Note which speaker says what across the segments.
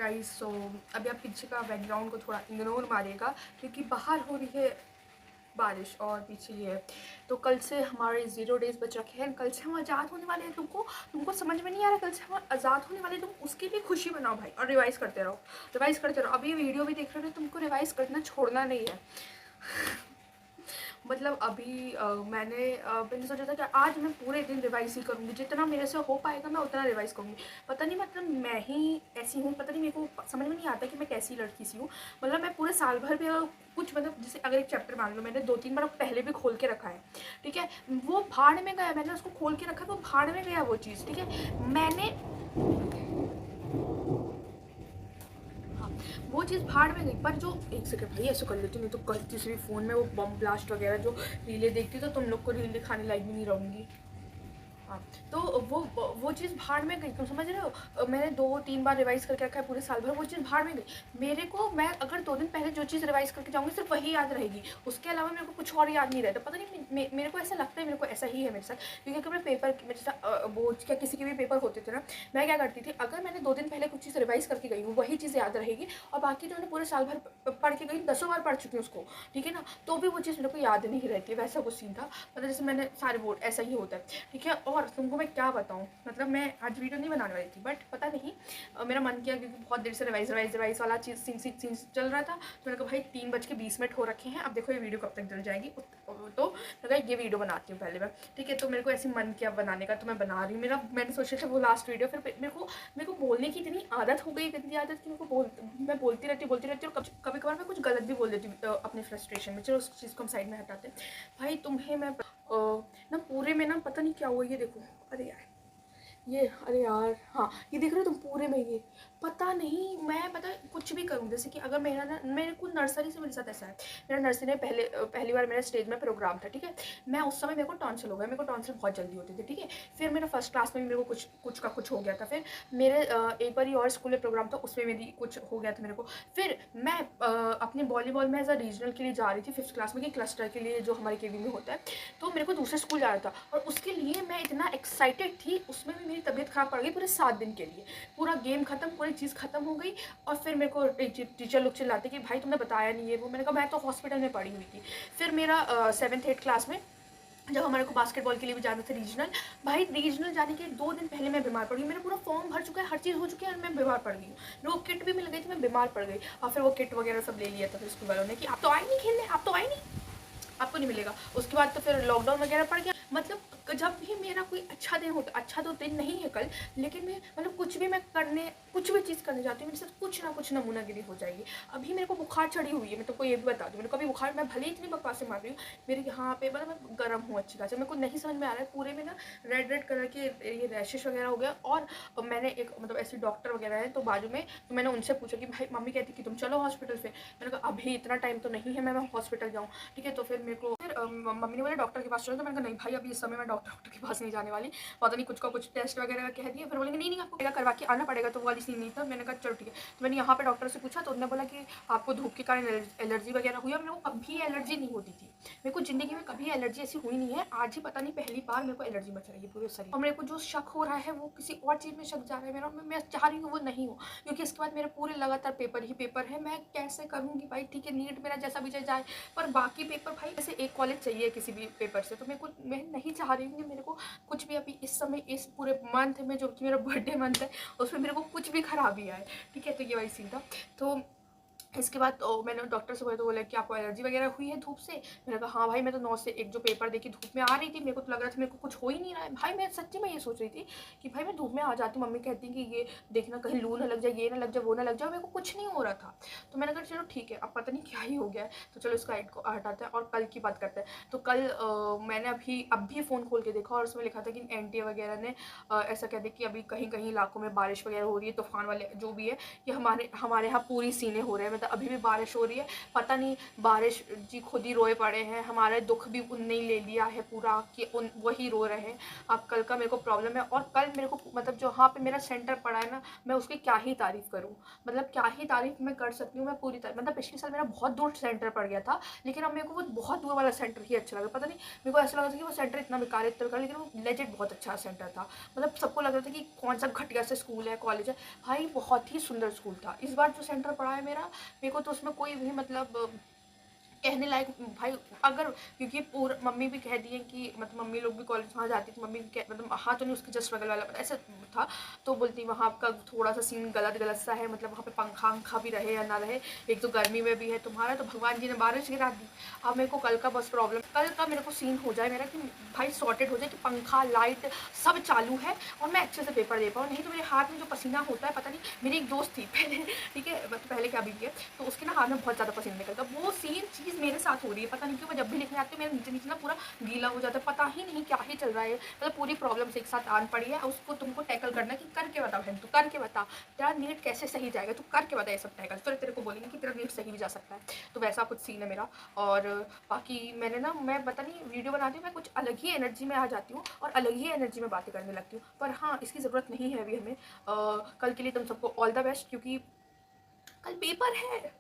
Speaker 1: Guys. सो अभी आप पीछे का बैकग्राउंड को थोड़ा इग्नोर मारिएगा क्योंकि बाहर हो रही है बारिश और पीछे ये है। तो कल से हमारे 0 डेज़ बच रखे हैं। कल से हम आज़ाद होने वाले हैं। तुमको समझ में नहीं आ रहा, कल से हम आज़ाद होने वाले हैं। तुम उसकी भी खुशी मनाओ भाई और रिवाइज़ करते रहो, रिवाइज़ करते रहो। अभी ये वीडियो भी देख रहे हो, तुमको रिवाइज़ करना छोड़ना नहीं है। मतलब अभी मैंने सोचा था कि आज मैं पूरे दिन रिवाइज ही करूँगी, जितना मेरे से हो पाएगा मैं उतना रिवाइज करूँगी। पता नहीं मतलब मैं ही ऐसी हूँ, पता नहीं, मेरे को समझ में नहीं आता कि मैं कैसी लड़की सी हूँ। मतलब मैं पूरे साल भर भी कुछ मतलब जैसे अगर एक चैप्टर मान लो मैंने 2-3 बार पहले भी खोल के रखा है, ठीक है, वो भाड़ में गया। मैंने उसको खोल के रखा, वो भाड़ में गया वो चीज़, ठीक है। मैंने वो चीज़ भाड़ में गई, पर जो एक सेकंड भाई ऐसे कर लेती, नहीं तो कल किसी भी फ़ोन में वो बम ब्लास्ट वगैरह जो रीलें देखती तो तुम लोग को रील दिखाने लायक भी नहीं रहूँगी। हाँ, तो वो चीज़ भाड़ में गई, तुम समझ रहे हो। मैंने 2-3 बार रिवाइज़ करके रखा है पूरे साल भर, वो चीज़ भाड़ में गई। मेरे को, मैं अगर 2 दिन पहले जो चीज़ रिवाइज़ करके जाऊँगी सिर्फ वही याद रहेगी, उसके अलावा मेरे को कुछ और याद नहीं रहता। पता नहीं मेरे को ऐसा लगता है, मेरे को ऐसा ही है मेरे साथ। क्योंकि अगर मैं पेपर जैसा बोर्ड क्या किसी के भी पेपर होते थे ना, मैं क्या करती थी, अगर मैंने 2 दिन पहले कुछ चीज़ रिवाइज़ करके गई हूँ वही चीज़ याद रहेगी, और बाकी जो मैंने पूरे साल भर पढ़ के गई 10 बार पढ़ चुकी हूँ उसको, ठीक है ना, तो भी वो चीज़ मेरे को याद नहीं रहती है। वैसा कुछ सीन था, मतलब जैसे मैंने सारे बोर्ड ऐसा ही होता है, ठीक है। और तुमको मैं क्या बताऊँ, मतलब मैं आज वीडियो नहीं बनाने वाली थी, बट पता नहीं मेरा मन किया, क्योंकि बहुत देर से रिवाइज वाला चीज़ सीन चल रहा था। तो मैंने कहा भाई 3:20 हो रखे हैं, अब देखो ये वीडियो कब तक चल जाएगी। तो मैं ये वीडियो बनाती हूँ पहले मैं, ठीक है। तो मेरे को ऐसे मन किया बनाने का, तो मैं बना रही हूँ। मैंने सोचा था वो लास्ट वीडियो, फिर मेरे को बोलने की इतनी आदत हो गई, गंदी आदत, कि मैं बोलती रहती हूँ, और कभी कभार मैं कुछ गलत भी बोल देती हूँ अपने फ्रस्ट्रेशन में। चलो उस चीज़ को हम साइड में हटाते हैं। भाई तुम्हें मैं ना पूरे में ना पता नहीं क्या हुआ, ये देखो, अरे यार ये, अरे यार हाँ, ये देख रहे हो तुम पूरे में, ये पता नहीं, मैं पता कुछ भी करूँ, जैसे कि अगर मेरा ना, मेरे को नर्सरी से मेरे साथ ऐसा है। मेरा नर्सरी में पहली बार मेरा स्टेज में प्रोग्राम था, ठीक है। मैं उस समय, मेरे को टॉन्सिल हो गया, मेरे को टॉन्सिल बहुत जल्दी होते थे, ठीक है। फिर मेरा फर्स्ट क्लास में भी मेरे को कुछ हो गया था। फिर मेरे एक बार और स्कूल में प्रोग्राम था, उसमें मेरी कुछ हो गया था मेरे को। फिर मैं अपने वॉलीबॉल में एज अ रीजनल के लिए जा रही थी 5th क्लास में, कि क्लस्टर के लिए जो हमारे केवी में होता है। तो मेरे को दूसरे स्कूल जाना था, और उसके लिए मैं इतना एक्साइटेड थी, उसमें भी मेरी तबीयत खराब पड़ गई पूरे 7 दिन के लिए। पूरा गेम खत्म, पूरी चीज़ खत्म हो गई, और फिर मेरे को टीचर लोग चिल्लाते कि भाई तुमने बताया नहीं है वो। मैंने कहा मैं तो हॉस्पिटल में पड़ी हुई थी। फिर मेरा 7th-8th क्लास में जब हमारे को बास्केटबॉल के लिए भी जाना था रीजनल, भाई रीजनल जाने के 2 दिन पहले मैं बीमार पड़ गई। मेरा पूरा फॉर्म भर चुका है, हर चीज़ हो चुकी है, और मैं बीमार पड़ गई हूँ। मेरे को किट भी मिल गई थी, मैं बीमार पड़ गई। और फिर वो किट वगैरह सब ले लिया था फिर स्कूल वालों ने कि आप तो आए नहीं खेलने, आप तो आए नहीं, आपको नहीं मिलेगा। उसके बाद तो फिर लॉकडाउन वगैरह पड़ गया। मतलब जब भी मेरा कोई अच्छा दिन होता, अच्छा तो दिन नहीं है कल, लेकिन मैं मतलब कुछ भी चीज़ करने जाती हूँ, मेरे साथ कुछ ना कुछ नमूनागिरी हो जाएगी। अभी मेरे को बुखार चढ़ी हुई है, मैं तुमको ये भी बता दूँ। मेरे को अभी बुखार, मैं भले ही इतनी बकवासें मार रही हूँ, मेरे यहाँ पे मतलब मैं गर्म हूँ अच्छी खासी। मेरे को नहीं समझ में आ रहा है, पूरे में ना रेड कलर के ये रैशेस वगैरह हो गया। और मैंने एक मतलब ऐसे डॉक्टर वगैरह है तो बाजू में, तो मैंने उनसे पूछा कि भाई मम्मी कहती कि तुम चलो हॉस्पिटल। फिर मैंने कहा अभी इतना टाइम तो नहीं है मैं हॉस्पिटल जाऊँ, ठीक है। तो फिर मेरे को फिर मम्मी ने बोला डॉक्टर के पास चलो। तो मैंने कहा नहीं भाई अभी इस समय मैं डॉक्टर के पास नहीं जाने वाली, पता नहीं कुछ का कुछ टेस्ट वगैरह कह दिया। फिर बोलेंगे नहीं आपको करवा के आना पड़ेगा, तो वो वाली सीन नहीं था। मैंने कहा चलो ठीक है। तो मैंने यहाँ पे डॉक्टर से पूछा, तो उन्होंने बोला कि आपको धूप के कारण एलर्जी वगैरह हुई है। मेरे को कभी एलर्जी नहीं होती थी, मेरे को ज़िंदगी में कभी एलर्जी ऐसी हुई नहीं है। आज ही पता नहीं पहली बार मेरे को एलर्जी मच रही है पूरे शरीर। और मेरे को जो शक हो रहा है वो किसी और चीज़ में शक जा रहा है मेरा, मैं चाह रही हूँ वो नहीं हो, क्योंकि इसके बाद मेरे पूरे लगातार पेपर ही पेपर है। मैं कैसे करूँगी भाई, ठीक है नीट मेरा जैसा भी जाए, पर बाकी पेपर भाई जैसे एक कॉलेज चाहिए किसी भी पेपर से। तो मैं नहीं चाह रही हूँ कि मेरे को कुछ भी अभी इस समय इस पूरे मंथ में, जो कि मेरा बर्थडे मंथ है, उसमें मेरे को कुछ भी खराबी आए, ठीक है। तो ये वही सीन था। तो इसके बाद तो मैंने डॉक्टर से बोला, तो बोला कि आपको एलर्जी वगैरह हुई है धूप से। मैंने कहा हाँ भाई, मैं तो 9 से 1 जो पेपर देखी धूप में आ रही थी, मेरे को तो लग रहा था मेरे को कुछ हो ही नहीं रहा है। भाई मैं सच्ची में ये सोच रही थी कि भाई मैं धूप में आ जाती, मम्मी कहती कि ये देखना कहीं लू ना लग जाए, ये ना लग जाए, वो ना लग जाए, मेरे को कुछ नहीं हो रहा था। तो मैंने कहा चलो ठीक है, अब पता नहीं क्या ही हो गया है, तो चलो इसका को हटाते हैं और कल की बात करते हैं। तो कल मैंने अभी फ़ोन खोल के देखा, और उसमें लिखा था कि एनटीए वगैरह ने ऐसा कह दिया कि अभी कहीं कहीं इलाकों में बारिश वगैरह हो रही है, तूफान वाले जो भी है, कि हमारे यहाँ पूरी सीने हो रहे हैं। मतलब अभी भी बारिश हो रही है, पता नहीं बारिश जी खुद ही रोए पड़े हैं, हमारे दुख भी उनने ही ले लिया है पूरा कि उन वही रो रहे हैं। अब कल का मेरे को प्रॉब्लम है, और कल मेरे को मतलब जो वहाँ पे मेरा सेंटर पड़ा है ना, मैं उसकी क्या ही तारीफ़ करूँ, मतलब क्या ही तारीफ़ मैं कर सकती हूँ। मैं पूरी तरह मतलब पिछले साल मेरा बहुत दूर सेंटर पड़ गया था, लेकिन अब मेरे को वो बहुत दूर वाला सेंटर ही अच्छा लगा। पता नहीं मेरे को ऐसा लगा था कि वो सेंटर इतना बेकार है, इतना बेकार, लेकिन वो लेजिट बहुत अच्छा सेंटर था। मतलब सबको लग रहा था कि कौन सा घटिया सा स्कूल है, कॉलेज है, भाई बहुत ही सुंदर स्कूल था। इस बार जो सेंटर पड़ा है मेरा, मेरे को तो उसमें कोई भी मतलब कहने लायक भाई, अगर क्योंकि पूरा मम्मी भी कह दिए कि मतलब मम्मी लोग भी कॉलेज वहाँ जाती थी, मम्मी भी मतलब हाँ तो नहीं, उसके जस्ट बगल वाला ऐसा था, तो बोलती वहाँ का थोड़ा सा सीन गलत गलत सा है, मतलब वहाँ पे पंखा वंखा भी रहे या ना रहे, एक तो गर्मी में भी है तुम्हारा, तो भगवान जी ने बारिश गिरा दी। अब मेरे को कल का बस प्रॉब्लम, कल का मेरे को सीन हो जाए मेरा कि भाई सॉर्टेड हो जाए कि पंखा लाइट सब चालू है और मैं अच्छे से पेपर दे पाऊँ, नहीं तो मेरे हाथ में जो पसीना होता है, पता नहीं, मेरी एक दोस्त थी पहले, ठीक है, मतलब पहले क्या भी है, तो उसके ना हाथ में बहुत ज़्यादा पसीना निकलता, वो सेम चीज़ मेरे साथ हो रही है, पता नहीं क्यों। मैं जब भी लिखने आती हूँ मेरा नीचे नीचे ना पूरा गीला हो जाता है, पता ही नहीं क्या ही चल रहा है, मतलब पूरी प्रॉब्लम एक साथ आन पड़ी है, उसको तुमको टैकल करना है कि करके बता बहन, तू करके बता तेरा नीट कैसे सही जाएगा, तू करके बता ये सब टैकल, फिर तेरे को बोलेंगे कि तेरा नीट सही भी जा सकता है। तो वैसा कुछ सीन है मेरा। और बाकी मैंने ना, मैं पता नहीं वीडियो बनाती हूँ, मैं कुछ अलग ही एनर्जी में आ जाती हूँ और अलग ही एनर्जी में बातें करने लगती हूँ, पर हाँ इसकी ज़रूरत नहीं है अभी हमें। कल के लिए तुम सबको ऑल द बेस्ट, क्योंकि कल पेपर है,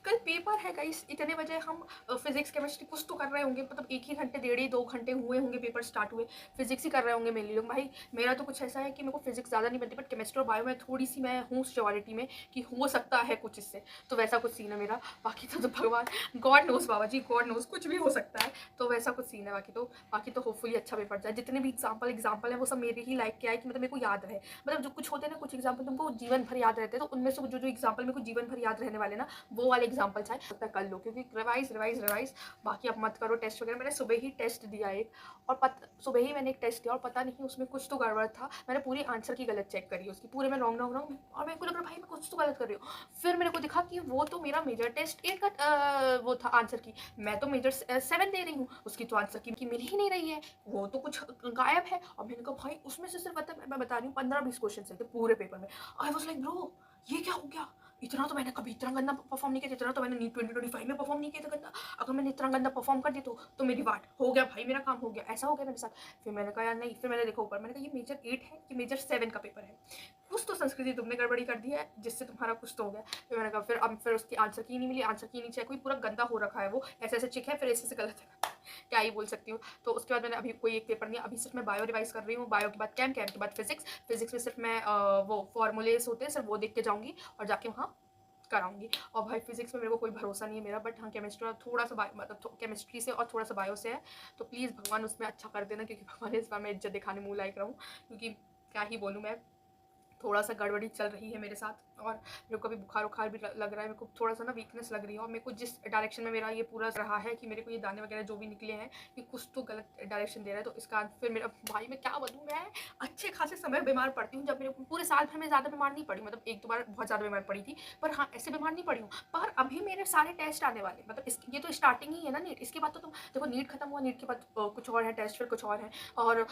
Speaker 1: कल पेपर है गाइस। इतने बजे हम फिजिक्स केमिस्ट्री कुछ तो कर रहे होंगे, मतलब 1 ही घंटे, 1.5 2 घंटे हुए होंगे पेपर स्टार्ट हुए, फिजिक्स ही कर रहे होंगे मेरे लोग। भाई मेरा तो कुछ ऐसा है कि मेरे को फिजिक्स ज़्यादा नहीं बनती, बट केमिस्ट्री और बायो में थोड़ी सी मैं हूँ श्योरिटी में कि हो सकता है कुछ इससे, तो वैसा कुछ सीन है मेरा। बाकी तो भगवान, गॉड नोज बाबा जी, गॉड नोज, कुछ भी हो सकता है, तो वैसा कुछ सीन है। बाकी तो होपफुली अच्छा पेपर जाए। जितने भी एग्जाम्पल है वो सब मेरे ही लाइक के आए कि मतलब मेरे को याद रहे, मतलब जो कुछ होते हैं ना, कुछ एग्जाम्पल तुमको जीवन भर याद रहते हैं, तो उनमें से जो एग्जाम्पल मेरे को जीवन भर याद रहने वाले ना, वो वाले एग्जाम्पल चाहे तब तक कर लो, क्योंकि रिवाइज। बाकी अब मत करो टेस्ट वगैरह। मैंने सुबह ही टेस्ट दिया एक, और सुबह ही मैंने एक टेस्ट दिया और पता नहीं उसमें कुछ तो गड़बड़ था। मैंने पूरी आंसर की गलत चेक करी, उसकी पूरे में रॉन्ग, और मेरे को लग रहा भाई मैं कुछ तो गलत कर रही हूँ। फिर मेरे को दिखा कि वो तो मेरा मेजर टेस्ट 8 का वो था आंसर की, मैं तो मेजर 7 दे रही हूँ, उसकी तो आंसर की मिल ही नहीं रही है, वो तो कुछ गायब है। और मैंने कहा भाई उसमें से सिर्फ मैं बता रही हूँ 15-20 क्वेश्चन थे पूरे पेपर में। आई वाज लाइक ब्रो, ये क्या हो गया, इतना तो मैंने कभी इतना गंदा परफॉर्म नहीं किया, इतना तो मैंने नीट 2025 में परफॉर्म नहीं किया था गंदा। अगर मैंने इतना गंदा परफॉर्म कर दिया तो मेरी बात हो गया भाई, मेरा काम हो गया, ऐसा हो गया मेरे साथ। फिर मैंने कहा यार नहीं, फिर मैंने देखा ऊपर, मैंने कहा ये मेजर 8 है कि मेजर 7 का पेपर है, कुछ तो संस्कृति तुमने गड़बड़ी कर दी है जिससे तुम्हारा कुछ तो हो गया। फिर मैंने कहा फिर उसकी आंसर की नहीं मिली, आंसर की नीचे कोई पूरा गंदा हो रखा है, वो ऐसे ऐसे चिक है, फिर ऐसे से गलत है, क्या ही बोल सकती हूँ। तो उसके बाद मैंने अभी कोई एक पेपर नहीं, अभी सिर्फ मैं बायो रिवाइज कर रही हूँ, बायो के बाद कैम के बाद फिजिक्स में सिर्फ मैं वो फॉर्मूलेस होते हैं सिर्फ वो देख के जाऊँगी और जाके वहाँ कराऊंगी। और भाई फिजिक्स में मेरे को कोई भरोसा नहीं है मेरा, बट हाँ केमिस्ट्री और थोड़ा सा मतलब केमिस्ट्री से और थोड़ा सा बायो से है, तो प्लीज़ भगवान उसमें अच्छा कर देना, क्योंकि भगवान इस बार मैं इज्जत दिखाने मुँह लायक रहूँ, क्योंकि क्या ही बोलूँ मैं, थोड़ा सा गड़बड़ी चल रही है मेरे साथ। और मेरे को अभी बुखार भी लग रहा है, मेरे को थोड़ा सा ना वीकनेस लग रही है, और मेरे को जिस डायरेक्शन में मेरा ये पूरा रहा है कि मेरे को ये दाने वगैरह जो भी निकले हैं ये कुछ तो गलत डायरेक्शन दे रहा है, तो इसका फिर मेरा भाई मैं क्या बताऊँ, मैं अच्छे खासे समय बीमार पड़ती हूँ। जब मेरे पूरे साल भर में ज़्यादा बीमार नहीं पड़ी, मतलब 1-2 बार बहुत ज़्यादा बीमार पड़ी थी, पर हाँ ऐसे बीमार नहीं पड़ी हूँ। पर अभी मेरे सारे टेस्ट आने वाले, मतलब ये तो स्टार्टिंग ही है ना नीट, इसके बाद तो तुम देखो नीट खत्म हुआ, नीट के बाद कुछ और है टेस्ट, फिर कुछ और है। और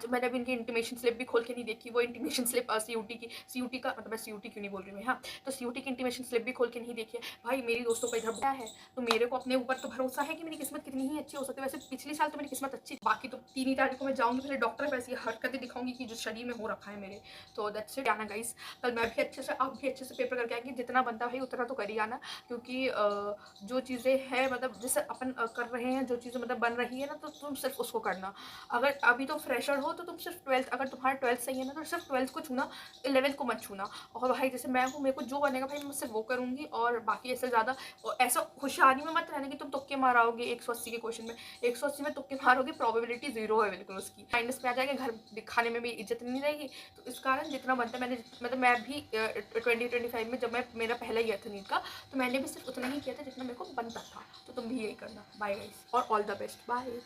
Speaker 1: मैंने अभी इनकी इंटीमेशन स्लिप भी खोल के नहीं देखी, वो intimation slip C U T का, मतलब मैं सी क्यों नहीं बोल रही हूँ, हाँ तो सी की इंटीमेशन स्लिप भी खोल के नहीं देखी है। भाई मेरी दोस्तों का इधर क्या है, तो मेरे को अपने ऊपर तो भरोसा है कि मेरी किस्मत कितनी ही अच्छी हो सकती है। वैसे पिछले साल तो मेरी किस्मत अच्छी थी। बाकी तो 3 तारीख को मैं जाऊँगी पहले डॉक्टर पे, ऐसी हरकतें दिखाऊंगी कि जो शरीर में हो रखा है मेरे। तो दैट्स इट, आना गाइस, कल मैं भी अच्छे से, आप भी अच्छे से पेपर करके आएंगे, जितना बनता है उतना तो कर ही आना, क्योंकि जो चीज़ें हैं मतलब जैसे अपन कर रहे हैं, जो चीज़ें मतलब बन रही है ना, तो तुम सिर्फ उसको करना। अगर अभी तो फ्रेशर हो तो तुम सिर्फ 12th, अगर तुम्हारा 12th सही है ना तो सिर्फ 12th को छूना, 11th को मत छूना। और भाई जैसे मैं हूँ, मेरे को जो बनेगा भाई मैं सिर्फ वो करूँगी, और बाकी ऐसे ज़्यादा ऐसा होशियारी में मत रहना कि तुम तुक्के मारोगे 180 के क्वेश्चन में, 180 में तुक्के मारोगे, प्रोबेबिलिटी 0 है बिल्कुल, उसकी माइनस में आ जाएगा, घर दिखाने में भी इज्जत नहीं रहेगी। तो इस कारण जितना बनता है, मैंने मतलब मैं भी 2025 में जब मैं मेरा पहला ईयर था नीट का, तो मैंने भी सिर्फ उतना ही किया था जितना मेरे को बनता था। तो तुम भी यही करना। बाय गाइस, और ऑल द बेस्ट, बाय।